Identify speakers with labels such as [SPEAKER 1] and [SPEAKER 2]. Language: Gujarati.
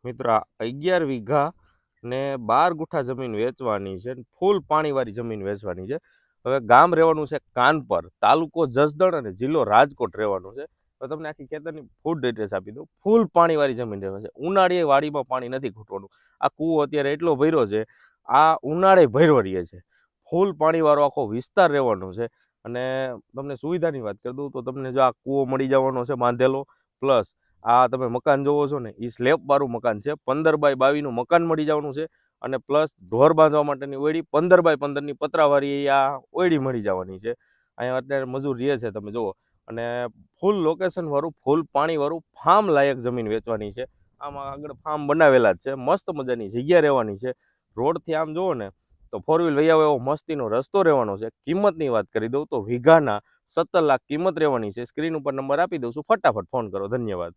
[SPEAKER 1] મિત્ર, 11 વીઘા ને 12 ગુઠા જમીન વેચવાની છે. ફૂલ પાણીવાળી જમીન વેચવાની છે. હવે ગામ રહેવાનું છે કાનપર, તાલુકો જસદણ અને જિલ્લો રાજકોટ રહેવાનું છે. તો તમને આખી ખેતરની ફૂલ ડિટેલ્સ આપી દઉં. ફૂલ પાણીવાળી જમીન રહેવાની છે. ઉનાળે વાડીમાં પાણી નથી ખૂટવાનું. આ કૂવો અત્યારે એટલો ભર્યો છે, આ ઉનાળે ભર્યો રહે છે. ફૂલ પાણીવાળો આખો વિસ્તાર રહેવાનો છે. અને તમને સુવિધાની વાત કરી દઉં તો તમને જો આ કૂવો મળી જવાનો છે બાંધેલો, પ્લસ આ તમે મકાન જોવો છો ને એ સ્લેબ વાળું મકાન છે. 15x22 મકાન મળી જવાનું છે. અને પ્લસ ઢોર બાંધવા માટેની ઓયડી 15x15 પતરાવાળી આ ઓયડી મળી જવાની છે. અહીંયા અત્યારે મજૂર રહે છે તમે જુઓ. અને ફૂલ લોકેશન વાળું, ફૂલ પાણી વાળું, ફાર્મ લાયક જમીન વેચવાની છે. આમાં આગળ ફાર્મ બનાવેલા જ છે. મસ્ત મજાની જગ્યા રહેવાની છે. રોડથી આમ જુઓ ને તો 4 વ્હીલ વહી આવે એવો મસ્તીનો રસ્તો રહેવાનો છે. કિંમતની વાત કરી દઉં તો વીઘાના 17 લાખ કિંમત રહેવાની છે. સ્ક્રીન ઉપર નંબર આપી દઉં છું, ફટાફટ ફોન કરો. ધન્યવાદ.